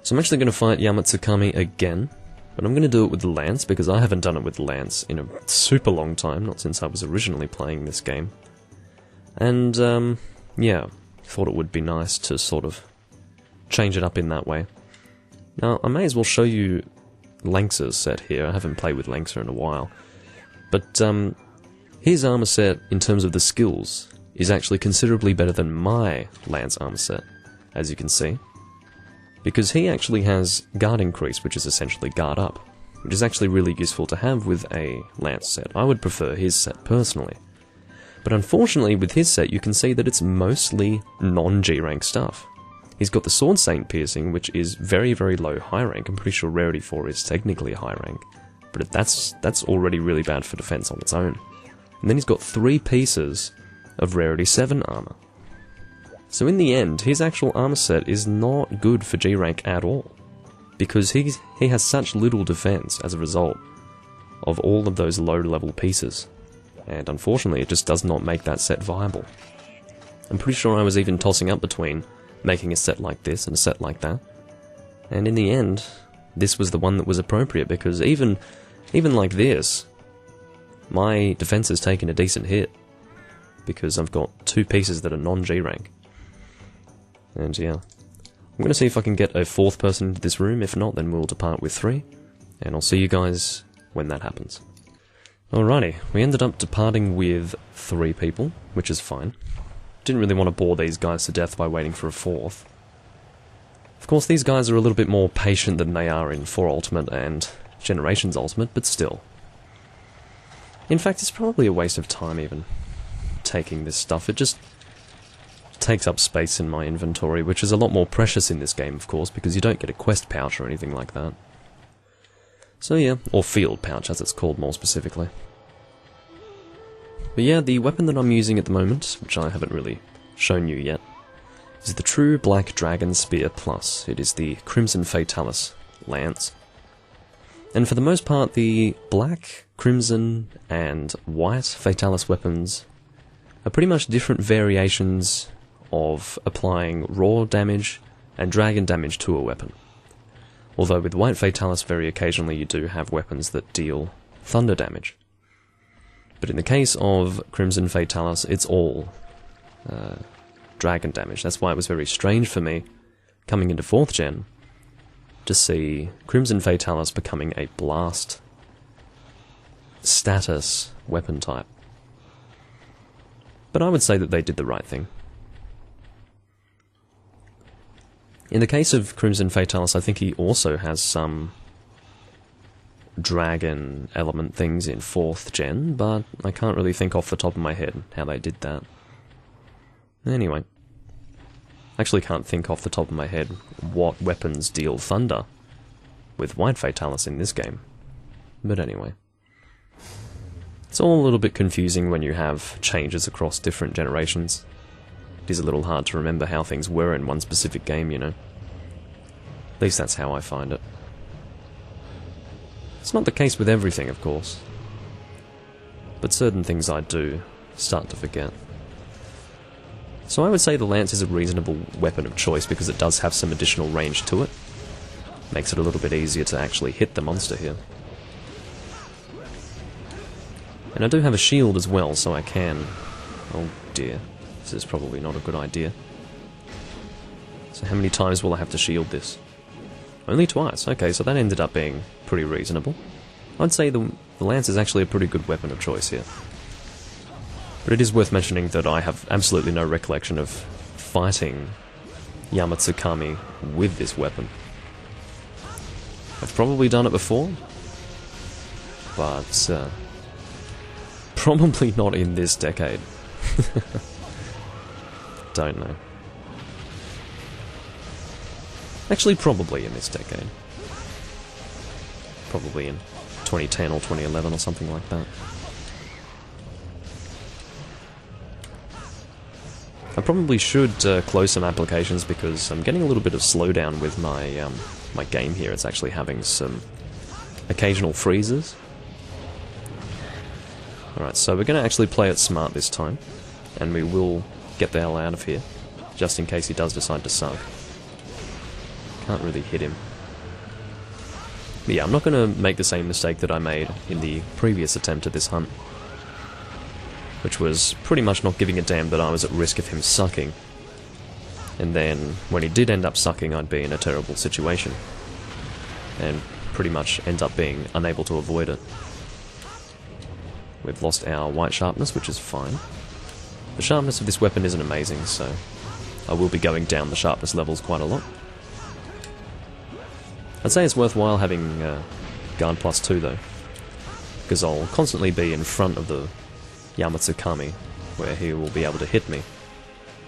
So I'm actually going to fight Yama Tsukami again, but I'm going to do it with the Lance, because I haven't done it with the Lance in a super long time, not since I was originally playing this game. And, yeah, thought it would be nice to sort of change it up in that way. Now, I may as well show you Lanx's set here. I haven't played with Lanxa in a while. But, his armor set, in terms of the skills, is actually considerably better than my Lance armor set, as you can see. Because he actually has guard increase, which is essentially guard up, which is actually really useful to have with a Lance set. I would prefer his set personally. But unfortunately with his set you can see that it's mostly non-G rank stuff. He's got the Sword Saint piercing, which is very, very low high rank. I'm pretty sure rarity 4 is technically high rank. But that's already really bad for defense on its own. And then he's got 3 pieces of rarity 7 armor. So in the end, his actual armor set is not good for G rank at all, because he has such little defense as a result of all of those low level pieces, and unfortunately it just does not make that set viable. I'm pretty sure I was even tossing up between making a set like this and a set like that, and in the end, this was the one that was appropriate, because even like this, my defense has taken a decent hit, because I've got 2 pieces that are non-G rank. And yeah, I'm going to see if I can get a 4th person into this room. If not, then we'll depart with 3, and I'll see you guys when that happens. Alrighty, we ended up departing with 3 people, which is fine. Didn't really want to bore these guys to death by waiting for a 4th. Of course, these guys are a little bit more patient than they are in 4 Ultimate and Generations Ultimate, but still. In fact, it's probably a waste of time even taking this stuff. It just takes up space in my inventory, which is a lot more precious in this game, of course, because you don't get a quest pouch or anything like that. So yeah, or field pouch as it's called more specifically. But yeah, the weapon that I'm using at the moment, which I haven't really shown you yet, is the True Black Dragon Spear Plus. It is the Crimson Fatalis Lance. And for the most part, the black, crimson, and white Fatalis weapons are pretty much different variations of applying raw damage and dragon damage to a weapon. Although with White Fatalis very occasionally you do have weapons that deal thunder damage. But in the case of Crimson Fatalis, it's all dragon damage. That's why it was very strange for me, coming into 4th gen, to see Crimson Fatalis becoming a blast status weapon type. But I would say that they did the right thing. In the case of Crimson Fatalis, I think he also has some dragon element things in 4th gen, but I can't really think off the top of my head how they did that. Anyway, I actually can't think off the top of my head what weapons deal thunder with White Fatalis in this game. But anyway. It's all a little bit confusing when you have changes across different generations. It is a little hard to remember how things were in one specific game, you know. At least that's how I find it. It's not the case with everything, of course. But certain things I do start to forget. So I would say the Lance is a reasonable weapon of choice because it does have some additional range to it. Makes it a little bit easier to actually hit the monster here. And I do have a shield as well, so I can... Oh dear, this is probably not a good idea. So how many times will I have to shield this? Only twice, okay, so that ended up being pretty reasonable. I'd say the Lance is actually a pretty good weapon of choice here. But it is worth mentioning that I have absolutely no recollection of fighting Yama Tsukami with this weapon. I've probably done it before, but probably not in this decade. Don't know. Actually, probably in this decade. Probably in 2010 or 2011 or something like that. I probably should close some applications because I'm getting a little bit of slowdown with my my game here. It's actually having some occasional freezes. Alright, so we're going to actually play it smart this time, and we will get the hell out of here, just in case he does decide to suck. Can't really hit him. But yeah, I'm not going to make the same mistake that I made in the previous attempt at this hunt, which was pretty much not giving a damn that I was at risk of him sucking. And then, when he did end up sucking, I'd be in a terrible situation. And pretty much end up being unable to avoid it. We've lost our white sharpness, which is fine. The sharpness of this weapon isn't amazing, so I will be going down the sharpness levels quite a lot. I'd say it's worthwhile having guard +2 though, because I'll constantly be in front of the Yama Tsukami, where he will be able to hit me.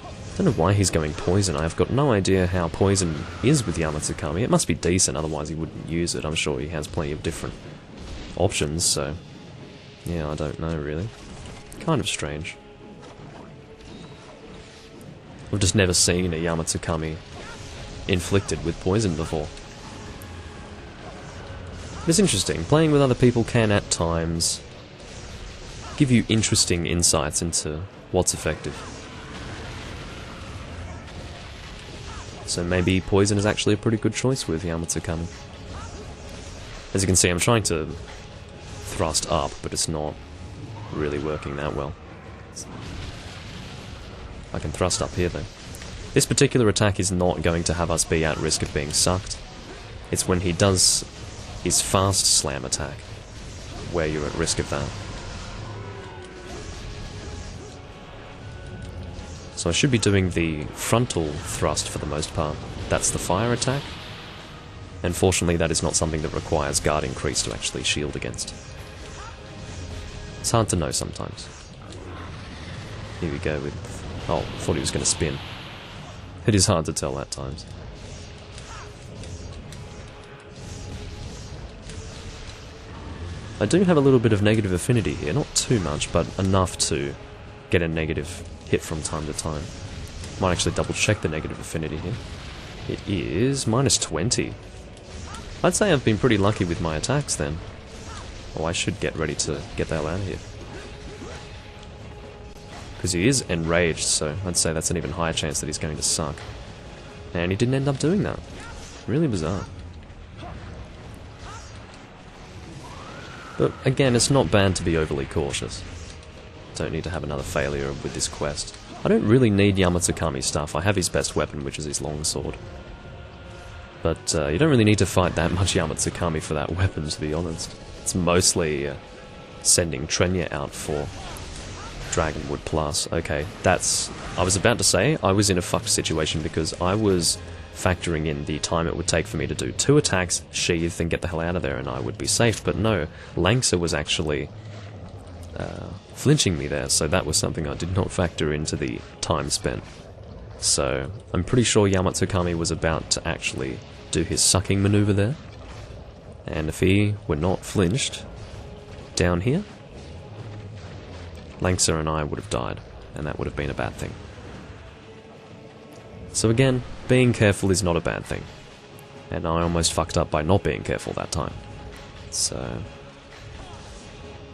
I don't know why he's going poison. I've got no idea how poison is with Yama Tsukami. It must be decent, otherwise he wouldn't use it. I'm sure he has plenty of different options, so yeah, I don't know really. Kind of strange. I've just never seen a Yama Tsukami inflicted with poison before. It's interesting. Playing with other people can at times give you interesting insights into what's effective. So maybe poison is actually a pretty good choice with Yama Tsukami. As you can see, I'm trying to thrust up, but it's not really working that well. I can thrust up here though. This particular attack is not going to have us be at risk of being sucked. It's when he does his fast slam attack where you're at risk of that. So I should be doing the frontal thrust for the most part. That's the fire attack. And fortunately that is not something that requires guard increase to actually shield against. It's hard to know sometimes. Here we go with... oh, thought he was going to spin. It is hard to tell at times. I do have a little bit of negative affinity here, not too much, but enough to get a negative hit from time to time. Might actually double check the negative affinity here. It is -20. I'd say I've been pretty lucky with my attacks then. Oh, I should get ready to get the hell out of here. Because he is enraged, so I'd say that's an even higher chance that he's going to suck. And he didn't end up doing that. Really bizarre. But again, it's not bad to be overly cautious. Don't need to have another failure with this quest. I don't really need Yama Tsukami's stuff. I have his best weapon, which is his longsword. But you don't really need to fight that much Yama Tsukami for that weapon, to be honest. It's mostly sending Trenya out for Dragonwood Plus. Okay, that's... I was about to say, I was in a fucked situation because I was factoring in the time it would take for me to do 2 attacks, sheath, and get the hell out of there, and I would be safe. But no, Langsa was actually flinching me there, so that was something I did not factor into the time spent. So, I'm pretty sure Yama Tsukami was about to actually do his sucking maneuver there. And if he were not flinched down here, Langsa and I would have died, and that would have been a bad thing. So again, being careful is not a bad thing. And I almost fucked up by not being careful that time. So...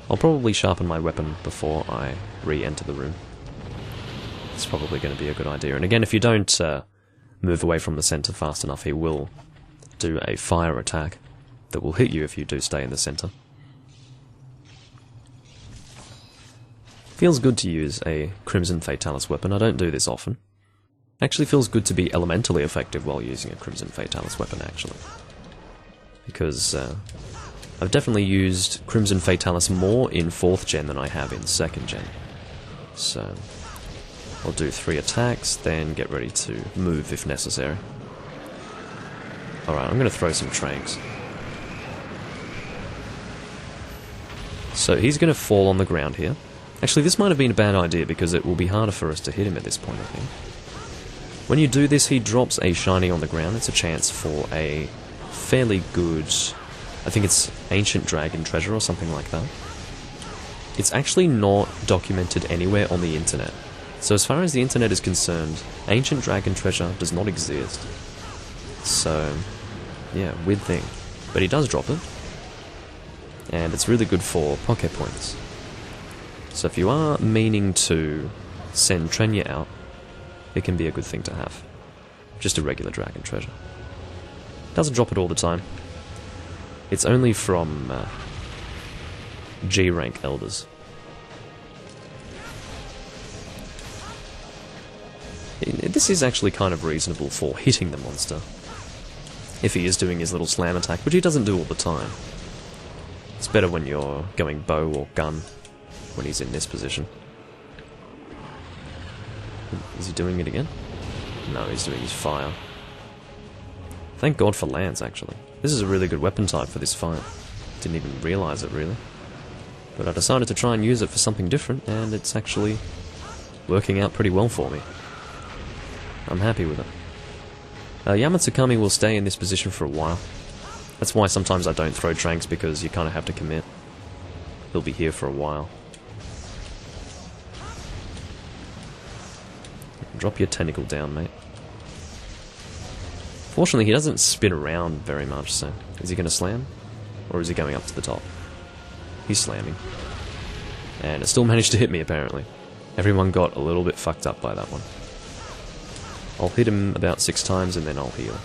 I'll probably sharpen my weapon before I re-enter the room. It's probably going to be a good idea. And again, if you don't move away from the center fast enough, he will do a fire attack that will hit you if you do stay in the center. Feels good to use a Crimson Fatalis weapon. I don't do this often. Actually feels good to be elementally effective while using a Crimson Fatalis weapon, actually. Because I've definitely used Crimson Fatalis more in 4th gen than I have in 2nd gen. So I'll do 3 attacks, then get ready to move if necessary. Alright, I'm going to throw some tranks. So he's going to fall on the ground here. Actually, this might have been a bad idea because it will be harder for us to hit him at this point, I think. When you do this, he drops a shiny on the ground. It's a chance for a fairly good... I think it's Ancient Dragon Treasure or something like that. It's actually not documented anywhere on the internet. So as far as the internet is concerned, Ancient Dragon Treasure does not exist. So, yeah, weird thing. But he does drop it. And it's really good for Poké Points. So if you are meaning to send Trenya out, it can be a good thing to have. Just a regular Dragon Treasure. Doesn't drop it all the time. It's only from G rank elders. This is actually kind of reasonable for hitting the monster, if he is doing his little slam attack, which he doesn't do all the time. It's better when you're going bow or gun, when he's in this position. Is he doing it again? No, he's doing his fire. Thank God for lance, actually. This is a really good weapon type for this fight. Didn't even realise it, really. But I decided to try and use it for something different, and it's actually working out pretty well for me. I'm happy with it. Yama Tsukami will stay in this position for a while. That's why sometimes I don't throw tranks, because you kind of have to commit. He'll be here for a while. Drop your tentacle down, mate. Fortunately, he doesn't spin around very much, so... Is he going to slam? Or is he going up to the top? He's slamming. And it still managed to hit me, apparently. Everyone got a little bit fucked up by that one. I'll hit him about 6 times and then I'll heal.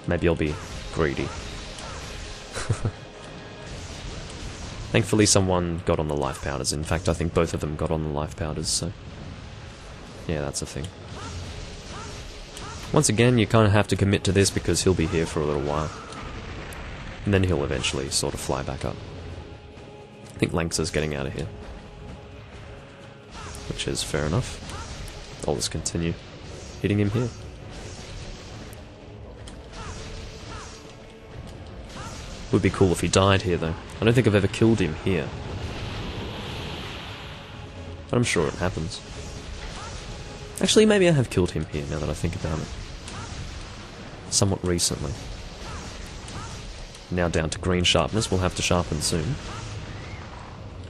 Maybe I'll be greedy. Thankfully someone got on the life powders. In fact, I think both of them got on the life powders, so... Yeah, that's a thing. Once again, you kind of have to commit to this because he'll be here for a little while. And then he'll eventually sort of fly back up. I think Lanxa's getting out of here. Which is fair enough. I'll just continue hitting him here. Would be cool if he died here, though. I don't think I've ever killed him here. But I'm sure it happens. Actually, maybe I have killed him here, now that I think about it. Somewhat recently. Now down to green sharpness, we'll have to sharpen soon.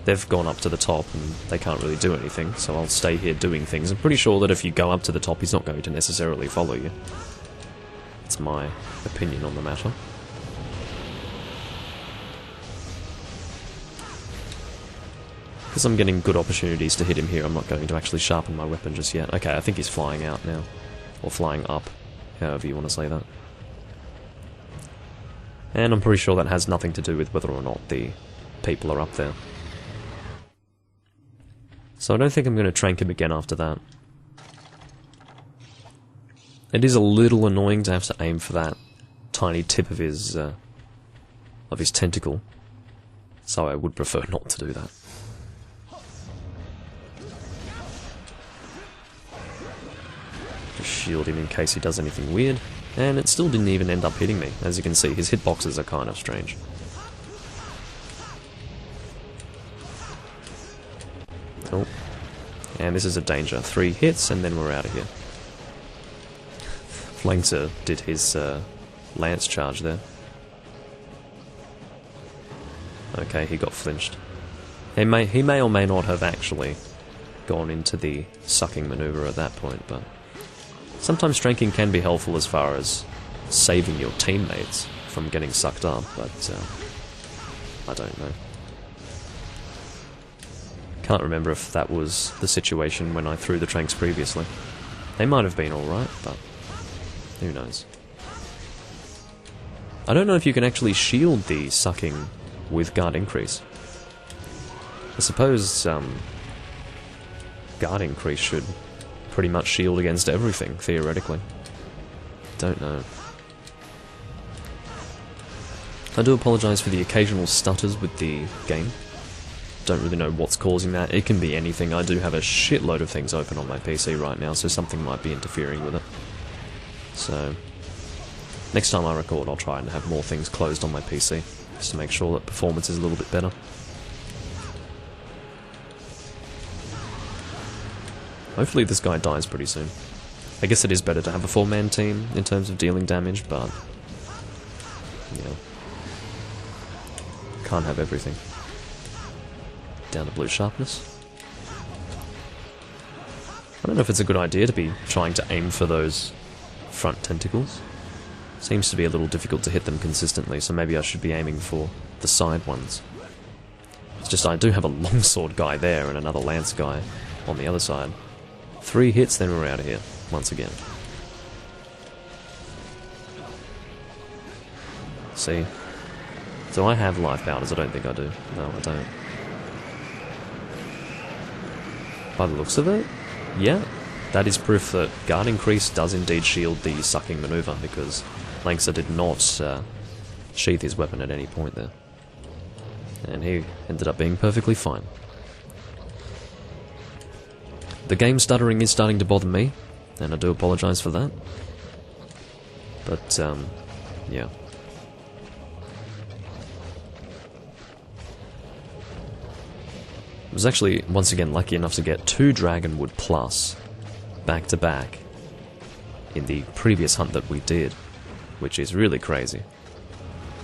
They've gone up to the top, and they can't really do anything, so I'll stay here doing things. I'm pretty sure that if you go up to the top, he's not going to necessarily follow you. That's my opinion on the matter. Because I'm getting good opportunities to hit him here, I'm not going to actually sharpen my weapon just yet. Okay, I think he's flying out now. Or flying up, however you want to say that. And I'm pretty sure that has nothing to do with whether or not the people are up there. So I don't think I'm going to trank him again after that. It is a little annoying to have to aim for that tiny tip of his tentacle. So I would prefer not to do that. Just shield him in case he does anything weird. And it still didn't even end up hitting me. As you can see, his hitboxes are kind of strange. Oh. And this is a danger. 3 hits and then we're out of here. Flankser did his lance charge there. Okay, he got flinched. He may or may not have actually gone into the sucking maneuver at that point, but sometimes tranking can be helpful as far as saving your teammates from getting sucked up, but I don't know. Can't remember if that was the situation when I threw the tranks previously. They might have been alright, but who knows. I don't know if you can actually shield the sucking with guard increase. I suppose guard increase should pretty much shield against everything, theoretically. Don't know. I do apologise for the occasional stutters with the game. Don't really know what's causing that. It can be anything. I do have a shitload of things open on my PC right now, so something might be interfering with it. So, next time I record, I'll try and have more things closed on my PC, just to make sure that performance is a little bit better. Hopefully this guy dies pretty soon. I guess it is better to have a 4-man team in terms of dealing damage, but yeah, can't have everything. Down to blue sharpness. I don't know if it's a good idea to be trying to aim for those front tentacles. Seems to be a little difficult to hit them consistently, so maybe I should be aiming for the side ones. It's just I do have a longsword guy there and another lance guy on the other side. 3 hits, then we're out of here, once again. See? So I have life powders, I don't think I do. No, I don't. By the looks of it, yeah. That is proof that guard increase does indeed shield the sucking maneuver, because Lanksa did not sheath his weapon at any point there. And he ended up being perfectly fine. The game stuttering is starting to bother me, and I do apologise for that. But, yeah. I was actually, once again, lucky enough to get 2 Dragonwood Plus back to back in the previous hunt that we did, which is really crazy.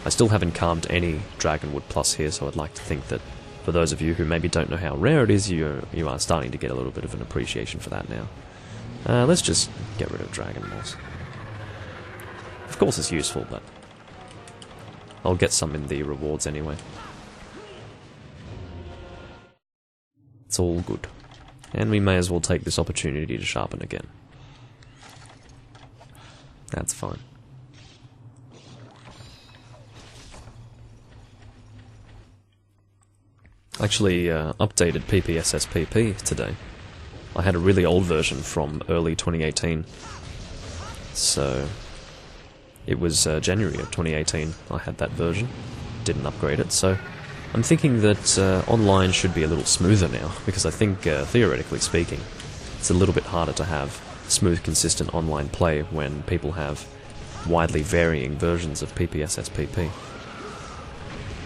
I still haven't carved any Dragonwood Plus here, so I'd like to think that for those of you who maybe don't know how rare it is, you are starting to get a little bit of an appreciation for that now. Let's just get rid of Dragon Moss. Of course it's useful, but I'll get some in the rewards anyway. It's all good. And we may as well take this opportunity to sharpen again. That's fine. Actually, updated PPSSPP today. I had a really old version from early 2018. So, it was January of 2018 I had that version. Didn't upgrade it, so I'm thinking that online should be a little smoother now, because I think, theoretically speaking, it's a little bit harder to have smooth, consistent online play when people have widely varying versions of PPSSPP.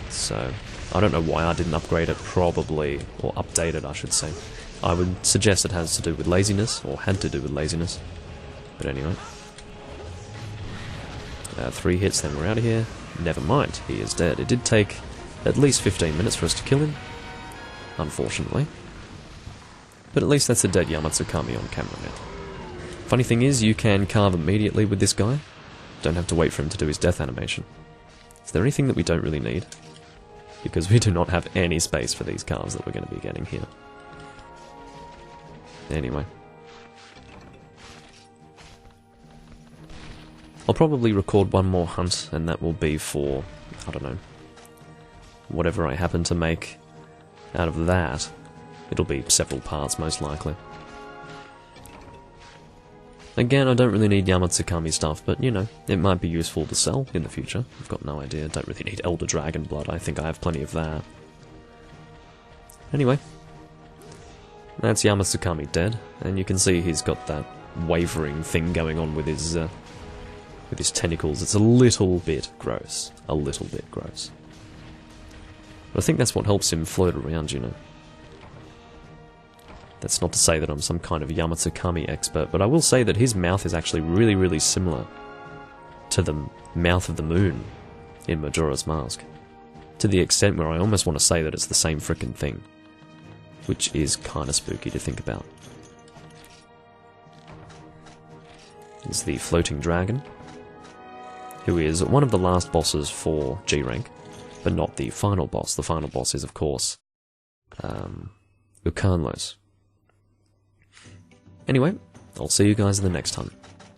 So, I don't know why I didn't upgrade it, probably, or update it, I should say. I would suggest it has to do with laziness, or had to do with laziness. But anyway. 3 hits, then we're out of here. Never mind, he is dead. It did take at least 15 minutes for us to kill him, unfortunately. But at least that's a dead Yama Tsukami on camera now. Funny thing is, you can carve immediately with this guy. Don't have to wait for him to do his death animation. Is there anything that we don't really need? Because we do not have any space for these carves that we're going to be getting here. Anyway. I'll probably record one more hunt, and that will be for, I don't know, whatever I happen to make out of that. It'll be several parts, most likely. Again, I don't really need Yama Tsukami stuff, but, you know, it might be useful to sell in the future. I've got no idea. Don't really need Elder Dragon Blood. I think I have plenty of that. Anyway. That's Yama Tsukami dead, and you can see he's got that wavering thing going on with his tentacles. It's a little bit gross. A little bit gross. But I think that's what helps him float around, you know. That's not to say that I'm some kind of Yama Tsukami expert, but I will say that his mouth is actually really, really similar to the mouth of the moon in Majora's Mask. To the extent where I almost want to say that it's the same frickin' thing. Which is kinda spooky to think about. There's the floating dragon, who is one of the last bosses for G rank, but not the final boss. The final boss is, of course, Ukanlos. Anyway, I'll see you guys in the next time.